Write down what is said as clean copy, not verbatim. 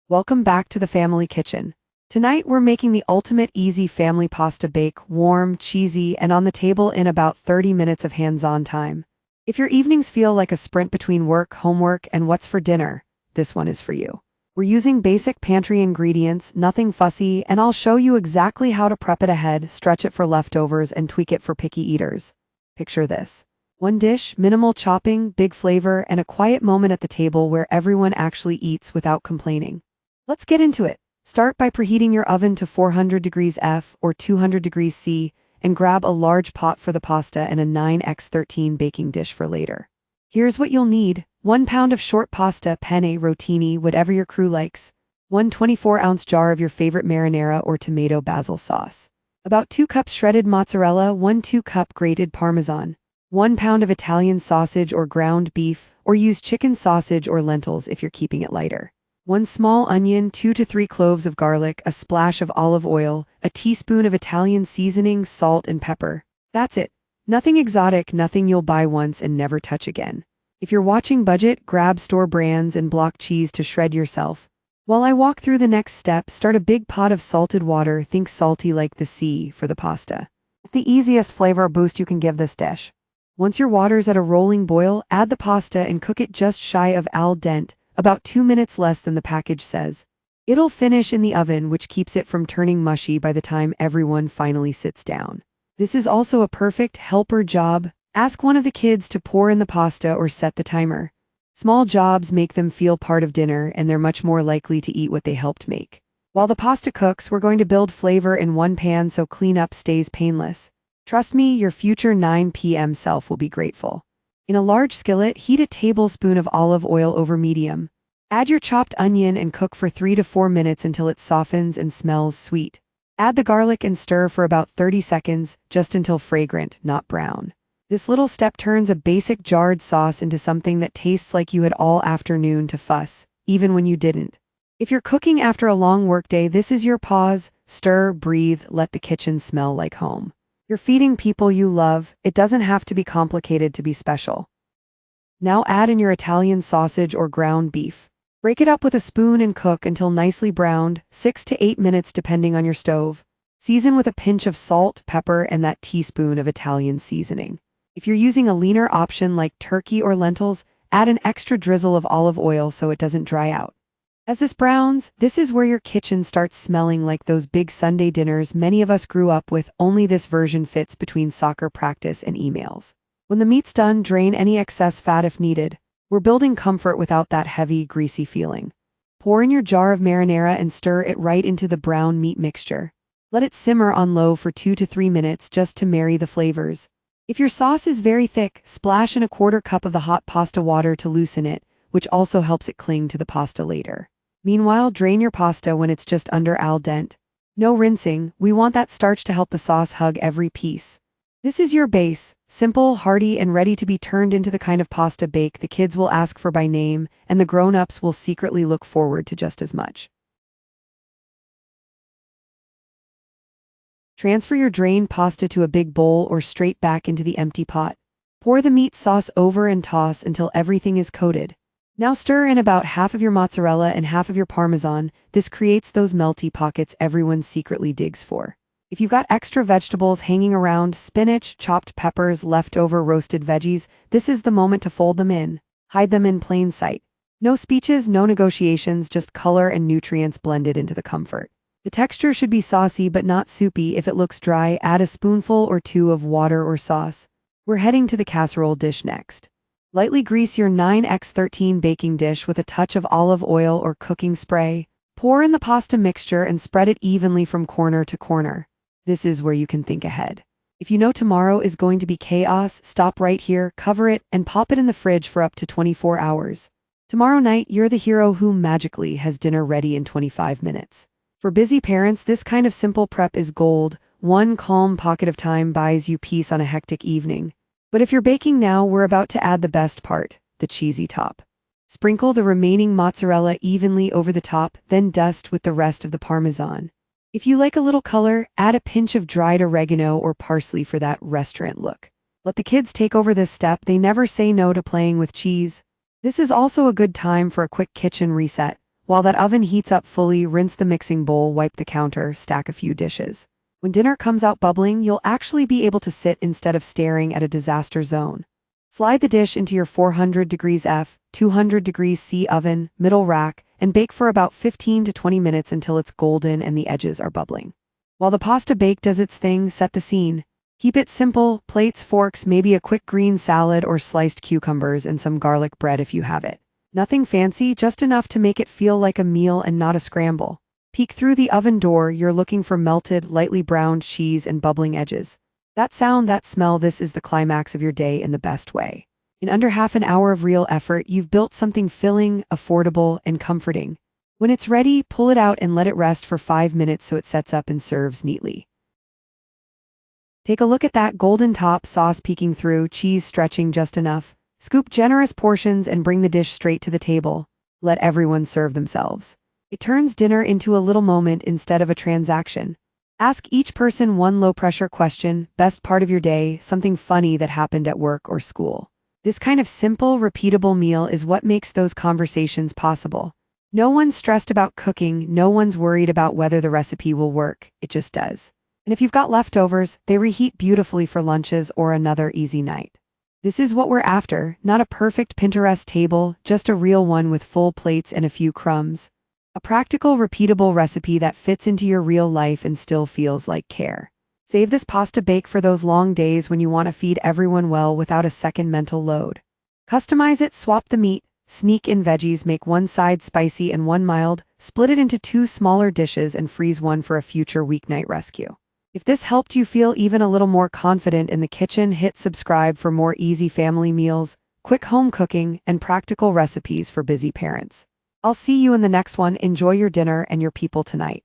Welcome back to the family kitchen. Tonight we're making the ultimate easy family pasta bake, warm, cheesy, and on the table in about 30 minutes of hands-on time. If your evenings feel like a sprint between work, homework, and what's for dinner, this one is for you. We're using basic pantry ingredients, nothing fussy, and I'll show you exactly how to prep it ahead, stretch it for leftovers, and tweak it for picky eaters. Picture this. One dish, minimal chopping, big flavor, and a quiet moment at the table where everyone actually eats without complaining. Let's get into it. Start by preheating your oven to 400 degrees F or 200 degrees C and grab a large pot for the pasta and a 9x13 baking dish for later. Here's what you'll need. 1 pound of short pasta, penne, rotini, whatever your crew likes. 1 24-ounce jar of your favorite marinara or tomato basil sauce. About 2 cups shredded mozzarella, 1 2-cup grated Parmesan. 1 pound of Italian sausage or ground beef, or use chicken sausage or lentils if you're keeping it lighter. 1 small onion, 2 to 3 cloves of garlic, a splash of olive oil, a teaspoon of Italian seasoning, salt, and pepper. That's it. Nothing exotic, nothing you'll buy once and never touch again. If you're watching budget, grab store brands and block cheese to shred yourself. While I walk through the next step, start a big pot of salted water, think salty like the sea, for the pasta. It's the easiest flavor boost you can give this dish. Once your water's at a rolling boil, add the pasta and cook it just shy of al dente, about 2 minutes less than the package says. It'll finish in the oven, which keeps it from turning mushy by the time everyone finally sits down. This is also a perfect helper job. Ask one of the kids to pour in the pasta or set the timer. Small jobs make them feel part of dinner, and they're much more likely to eat what they helped make. While the pasta cooks, we're going to build flavor in one pan so cleanup stays painless. Trust me, your future 9 p.m. self will be grateful. In a large skillet, heat a tablespoon of olive oil over medium. Add your chopped onion and cook for 3 to 4 minutes until it softens and smells sweet. Add the garlic and stir for about 30 seconds, just until fragrant, not brown. This little step turns a basic jarred sauce into something that tastes like you had all afternoon to fuss, even when you didn't. If you're cooking after a long workday, this is your pause, stir, breathe, let the kitchen smell like home. You're feeding people you love. It doesn't have to be complicated to be special. Now add in your Italian sausage or ground beef. Break it up with a spoon and cook until nicely browned, 6 to 8 minutes depending on your stove. Season with a pinch of salt, pepper, and that teaspoon of Italian seasoning. If you're using a leaner option like turkey or lentils, add an extra drizzle of olive oil so it doesn't dry out. As this browns, this is where your kitchen starts smelling like those big Sunday dinners many of us grew up with, only this version fits between soccer practice and emails. When the meat's done, drain any excess fat if needed. We're building comfort without that heavy, greasy feeling. Pour in your jar of marinara and stir it right into the brown meat mixture. Let it simmer on low for 2 to 3 minutes just to marry the flavors. If your sauce is very thick, splash in a 1/4 cup of the hot pasta water to loosen it, which also helps it cling to the pasta later. Meanwhile, drain your pasta when it's just under al dente. No rinsing, we want that starch to help the sauce hug every piece. This is your base, simple, hearty, and ready to be turned into the kind of pasta bake the kids will ask for by name, and the grown-ups will secretly look forward to just as much. Transfer your drained pasta to a big bowl or straight back into the empty pot. Pour the meat sauce over and toss until everything is coated. Now stir in about half of your mozzarella and half of your Parmesan. This creates those melty pockets everyone secretly digs for. If you've got extra vegetables hanging around, spinach, chopped peppers, leftover roasted veggies, this is the moment to fold them in. Hide them in plain sight. No speeches, no negotiations, just color and nutrients blended into the comfort. The texture should be saucy but not soupy. If it looks dry, add a spoonful or 2 of water or sauce. We're heading to the casserole dish next. Lightly grease your 9x13 baking dish with a touch of olive oil or cooking spray. Pour in the pasta mixture and spread it evenly from corner to corner. This is where you can think ahead. If you know tomorrow is going to be chaos, stop right here, cover it, and pop it in the fridge for up to 24 hours. Tomorrow night, you're the hero who magically has dinner ready in 25 minutes. For busy parents, this kind of simple prep is gold. One calm pocket of time buys you peace on a hectic evening. But if you're baking now, we're about to add the best part, the cheesy top. Sprinkle the remaining mozzarella evenly over the top, then dust with the rest of the Parmesan. If you like a little color, add a pinch of dried oregano or parsley for that restaurant look. Let the kids take over this step. They never say no to playing with cheese. This is also a good time for a quick kitchen reset. While that oven heats up fully, rinse the mixing bowl, wipe the counter, stack a few dishes. When dinner comes out bubbling, you'll actually be able to sit instead of staring at a disaster zone. Slide the dish into your 400 degrees F, 200 degrees C oven, middle rack, and bake for about 15 to 20 minutes until it's golden and the edges are bubbling. While the pasta bake does its thing, set the scene. Keep it simple: plates, forks, maybe a quick green salad or sliced cucumbers and some garlic bread if you have it. Nothing fancy, just enough to make it feel like a meal and not a scramble. Peek through the oven door, you're looking for melted, lightly browned cheese and bubbling edges. That sound, that smell, this is the climax of your day in the best way. In under half an hour of real effort, you've built something filling, affordable, and comforting. When it's ready, pull it out and let it rest for 5 minutes so it sets up and serves neatly. Take a look at that golden top, sauce peeking through, cheese stretching just enough. Scoop generous portions and bring the dish straight to the table. Let everyone serve themselves. It turns dinner into a little moment instead of a transaction. Ask each person one low-pressure question: best part of your day, something funny that happened at work or school. This kind of simple, repeatable meal is what makes those conversations possible. No one's stressed about cooking, no one's worried about whether the recipe will work, it just does. And if you've got leftovers, they reheat beautifully for lunches or another easy night. This is what we're after, not a perfect Pinterest table, just a real one with full plates and a few crumbs. A practical, repeatable recipe that fits into your real life and still feels like care. Save this pasta bake for those long days when you want to feed everyone well without a second mental load. Customize it, swap the meat, sneak in veggies, make one side spicy and one mild, split it into 2 smaller dishes and freeze one for a future weeknight rescue. If this helped you feel even a little more confident in the kitchen, hit subscribe for more easy family meals, quick home cooking, and practical recipes for busy parents. I'll see you in the next one. Enjoy your dinner and your people tonight.